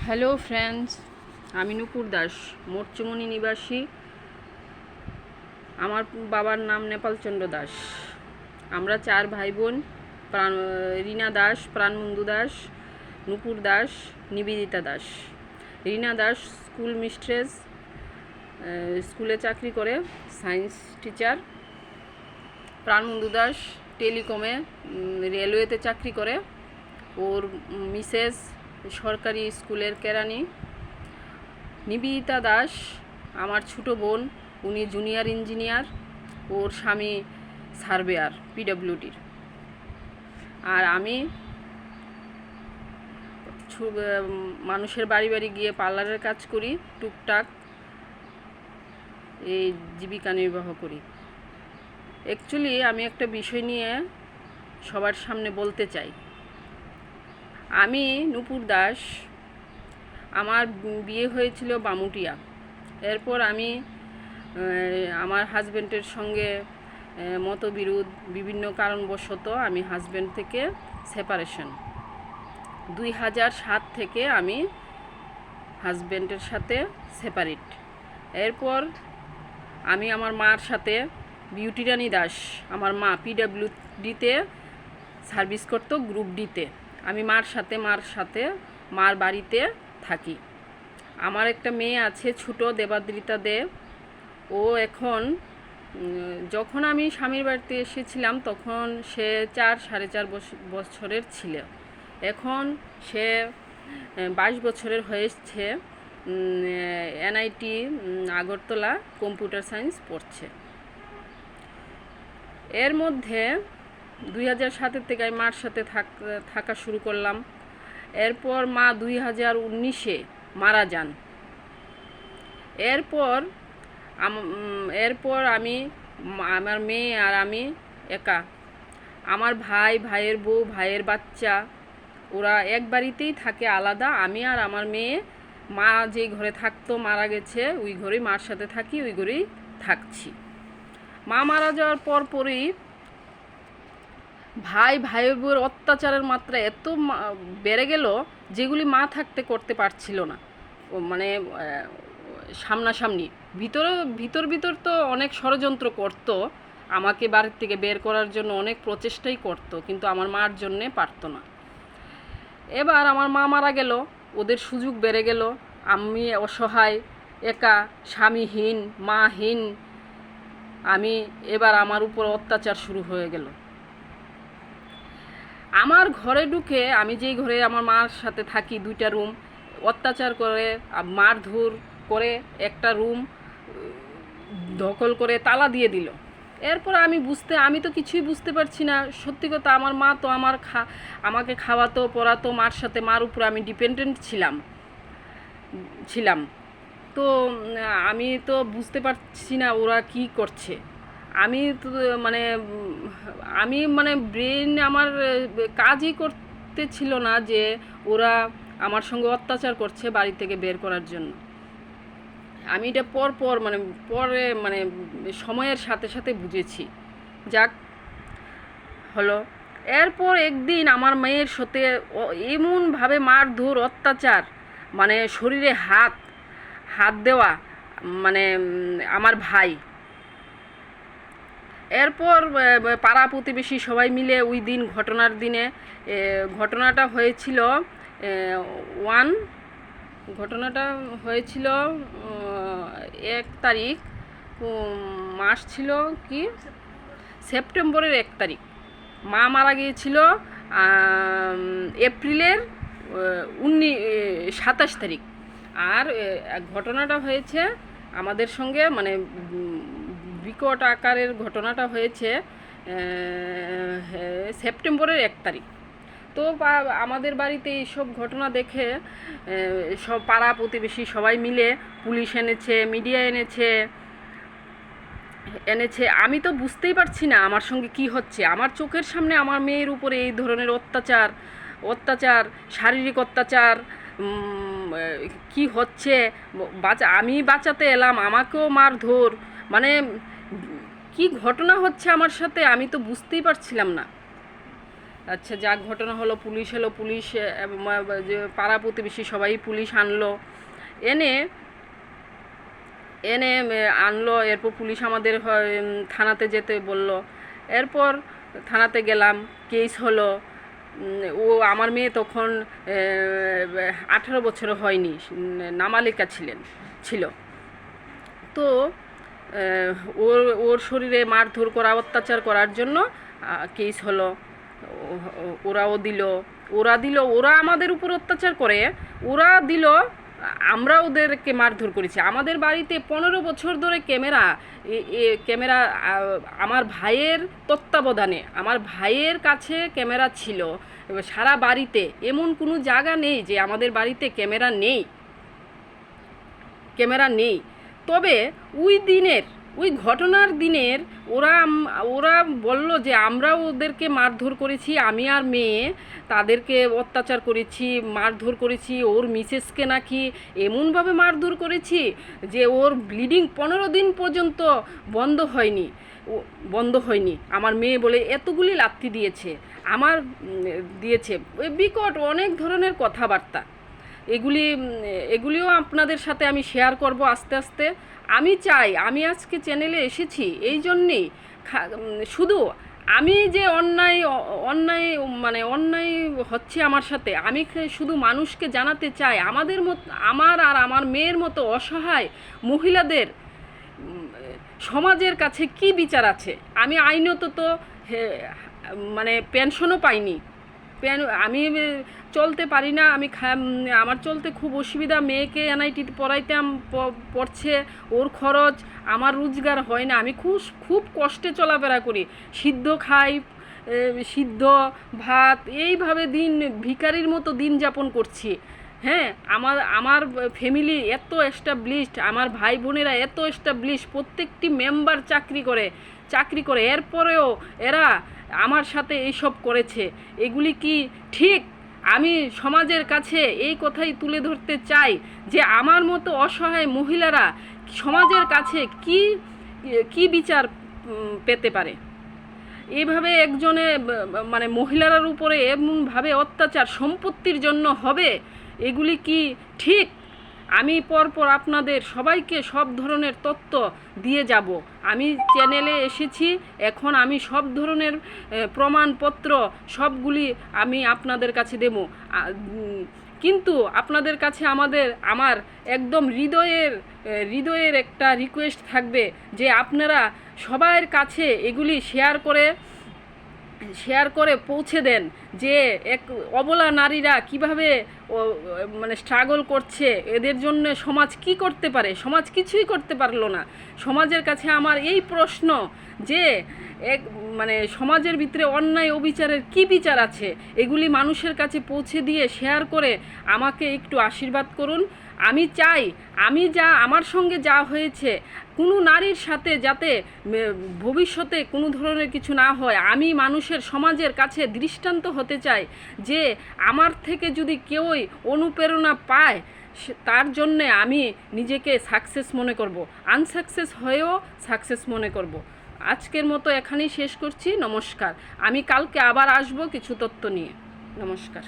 Hello friends, আমি নূপুর দাস, মোর্চমণি নিবাসী। আমার বাবার নাম নেপালচন্দ্র দাস। আমরা 4 ভাই বোন, রীনা দাস, প্রাণবন্ধু দাস, নূপুর দাস, নিবেদিতা দাস। রীনা দাস স্কুল মিস্ট্রেস, স্কুলে চাকরি করে, সায়েন্স টিচার। প্রাণবন্ধু দাস টেলিকমে, রেলওয়েতে চাকরি করে। ওর মিসেস সরকারি স্কুলের কেরানি। নিবেদিতা দাস আমার ছোটো বোন, উনি জুনিয়র ইঞ্জিনিয়ার। ওর স্বামী সার্ভেয়ার পিডব্লিউডির। আর আমি মানুষের বাড়ি বাড়ি গিয়ে পার্লারের কাজ করি, টুকটাক এই জীবিকা নির্বাহ করি। অ্যাকচুয়ালি আমি একটা বিষয় নিয়ে সবার সামনে বলতে চাই। আমি নূপুর দাস, আমার বিয়ে হয়েছিল বামুটিয়া। এরপর আমি আমার হাজব্যান্ডের সঙ্গে মতবিরোধ, বিভিন্ন কারণবশত আমি হাজব্যান্ড থেকে সেপারেশন। 2007 থেকে আমি হাজব্যান্ডের সাথে সেপারেট। এরপর আমি আমার মার সাথে, বিউটি রানী দাস আমার মা পিডব্লিউডিতে সার্ভিস করতো, গ্রুপ ডিতে। আমি মার সাথে মার বাড়িতে থাকি। আমার একটা মেয়ে আছে ছোট, দেবাদ্রিতা দে। ও এখন, যখন আমি স্বামীর বাড়িতে এসেছিলাম তখন সে 4-4.5 বছরের ছিল। এখন সে 22 বছরের হয়েছে। এনআইটি আগরতলা কম্পিউটার সায়েন্স পড়ছে। এর মধ্যে 2007 থেকে আমি মার সাথে থাকা শুরু করলাম। এরপর মা 2019-এ মারা যান। এরপর আমি, আমার মেয়ে আর আমি একা। আমার ভাইয়ের বউ, ভাইয়ের বাচ্চা, ওরা এক বাড়িতেই থাকে আলাদা। আমি আর আমার মেয়ে, মা যে ঘরে থাকতো মারা গেছে, ওই ঘরেই মার সাথে থাকি, ওই ঘরেই থাকছি। মা মারা যাওয়ার পরই ভাইয়ের বউয়ের অত্যাচারের মাত্রা এত বেড়ে গেল, যেগুলি মা থাকতে করতে পারছিল না। মানে সামনাসামনি, ভিতর তো অনেক ষড়যন্ত্র করতো, আমাকে বাড়ির থেকে বের করার জন্য অনেক প্রচেষ্টাই করতো, কিন্তু আমার মার জন্যে পারতো না। এবার আমার মা মারা গেল, ওদের সুযোগ বেড়ে গেল। আমি অসহায়, একা, স্বামীহীন, মাহীন। এবার আমার উপর অত্যাচার শুরু হয়ে গেল। আমার ঘরে ঢুকে, আমি যেই ঘরে আমার মার সাথে থাকি, 2টা রুম, অত্যাচার করে, মারধর করে, একটা রুম দখল করে তালা দিয়ে দিল। এরপর আমি তো কিছুই বুঝতে পারছি না। সত্যি কথা, আমার মা তো আমাকে খাওয়াতো, পড়াতো, মার উপর আমি ডিপেন্ডেন্ট ছিলাম। তো আমি তো বুঝতে পারছি না ওরা কি করছে। আমি তো মানে ব্রেন আমার কাজই করতেছিল না যে ওরা আমার সঙ্গে অত্যাচার করছে বাড়ি থেকে বের করার জন্য। আমি এটা পরে সময়ের সাথে সাথে বুঝেছি। যাক হলো। এরপর একদিন আমার মেয়ের সাথে এমনভাবে মারধর, অত্যাচার, শরীরে হাত দেওয়া, আমার ভাই। এরপর পাড়া প্রতিবেশী সবাই মিলে ওই দিন, ঘটনাটা হয়েছিল 1 তারিখ, মাস ছিল কি, সেপ্টেম্বরের 1 তারিখ। মা মারা গিয়েছিল এপ্রিলের 27 তারিখ। আর ঘটনাটা হয়েছে আমাদের সঙ্গে, বিকট আকারের ঘটনাটা হয়েছে সেপ্টেম্বরের 1 তারিখ। তো আমাদের বাড়িতে এইসব ঘটনা দেখে সব পাড়া প্রতিবেশী সবাই মিলে পুলিশ এনেছে, মিডিয়া এনেছে। আমি তো বুঝতেই পারছি না আমার সঙ্গে কি হচ্ছে। আমার চোখের সামনে আমার মেয়ের উপরে এই ধরনের অত্যাচার, শারীরিক অত্যাচার কি হচ্ছে। আমি বাঁচাতে এলাম, আমাকেও মারধর, কি ঘটনা হচ্ছে আমার সাথে আমি তো বুঝতেই পারছিলাম না। আচ্ছা, যা ঘটনা হলো, পুলিশ এলো, পুলিশ যে পাড়া প্রতিবেশী সবাই পুলিশ আনলো, এনে এনে আনলো। এরপর পুলিশ আমাদের থানাতে যেতে বলল। এরপর থানাতে গেলাম, কেস হলো। ও আমার মেয়ে তখন 18 বছর হয়নি, নাবালিকা ছিল। তো ওর ওর শরীরে মারধর করা, অত্যাচার করার জন্য কেস হলো। ওরা আমাদের উপর অত্যাচার করে, ওরা দিল, আমরা ওদেরকে মারধর করেছি। আমাদের বাড়িতে 15 বছর ধরে ক্যামেরা আমার ভাইয়ের তত্ত্বাবধানে, আমার ভাইয়ের কাছে ক্যামেরা ছিল। সারা বাড়িতে এমন কোনো জায়গা নেই যে আমাদের বাড়িতে ক্যামেরা নেই। তবে ওই ঘটনার দিনের ওরা বলল যে আমরা ওদেরকে মারধর করেছি, আমি আর মেয়ে তাদেরকে অত্যাচার করেছি, মারধর করেছি। ওর মিসেসকে নাকি এমনভাবে মারধর করেছি যে ওর ব্লিডিং 15 দিন পর্যন্ত বন্ধ হয়নি। আমার মেয়ে বলে এতগুলি লাথি দিয়েছে বিকট অনেক ধরনের কথাবার্তা। এগুলিও আপনাদের সাথে আমি শেয়ার করব আস্তে আস্তে। আমি চাই, আমি আজকে চ্যানেলে এসেছি এই জন্যেই, শুধু আমি যে অন্যায় হচ্ছে আমার সাথে, আমি শুধু মানুষকে জানাতে চাই, আমার আর আমার মেয়ের মতো অসহায় মহিলাদের সমাজের কাছে কি বিচার আছে। আমি আইনত তো পেনশনও পাইনি, আমি চলতে পারি না, আমার চলতে খুব অসুবিধা। মেয়েকে এনআইটিতে পড়ছে, ওর খরচ, আমার রোজগার হয় না। আমি খুব কষ্টে চলাফেরা করি, সিদ্ধ খাই, সিদ্ধ ভাত, এইভাবে ভিখারির মতো দিন যাপন করছি। হ্যাঁ, আমার ফ্যামিলি এত এস্টাবলিশড, আমার ভাই বোনেরা এত এস্টাবলিশড, প্রত্যেকটি মেম্বার চাকরি করে, এরপরেও এরা আমার সাথে এইসব করেছে। এগুলি কি ঠিক? আমি সমাজের কাছে এই কথাই তুলে ধরতে চাই যে আমার মতো অসহায় মহিলারা সমাজের কাছে কি বিচার পেতে পারে। এইভাবে একজনে মহিলার উপরে এমনভাবে অত্যাচার সম্পত্তির জন্য হবে, এগুলি কি ঠিক? আমি পরপর আপনাদের সবাইকে সব ধরনের তথ্য দিয়ে যাব। আমি চ্যানেলে এসেছি, এখন আমি সব ধরনের প্রমাণপত্র সবগুলি আমি আপনাদের কাছে দেব। কিন্তু আপনাদের কাছে আমার একদম হৃদয়ের একটা রিকোয়েস্ট থাকবে যে আপনারা সবার কাছে এগুলি শেয়ার করে পৌঁছে দেন, যে অবলা নারীরা কিভাবে স্ট্রাগল করছে। এদের জন্য সমাজ কি করতে পারে? সমাজ কিছুই করতে পারলো না। সমাজের কাছে আমার এই প্রশ্ন যে সমাজের ভিতরে অন্যায় অবিচারের কি বিচার আছে, এগুলি মানুষের কাছে পৌঁছে দিয়ে শেয়ার করে আমাকে একটু আশীর্বাদ করুন। আমি চাই, আমার সঙ্গে যা হয়েছে কোনো নারীর সাথে যাতে ভবিষ্যতে কোনো ধরনের কিছু না হয়। আমি সমাজের কাছে দৃষ্টান্ত হতে চাই যে আমার থেকে যদি কেউই অনুপ্রেরণা পায়, তার জন্যে আমি নিজেকে সাকসেস মনে করব, আনসাকসেস হয়েও সাকসেস মনে করব। আজকের মতো এখানেই শেষ করছি। নমস্কার। আমি কালকে আবার আসবো কিছু তথ্য নিয়ে। নমস্কার।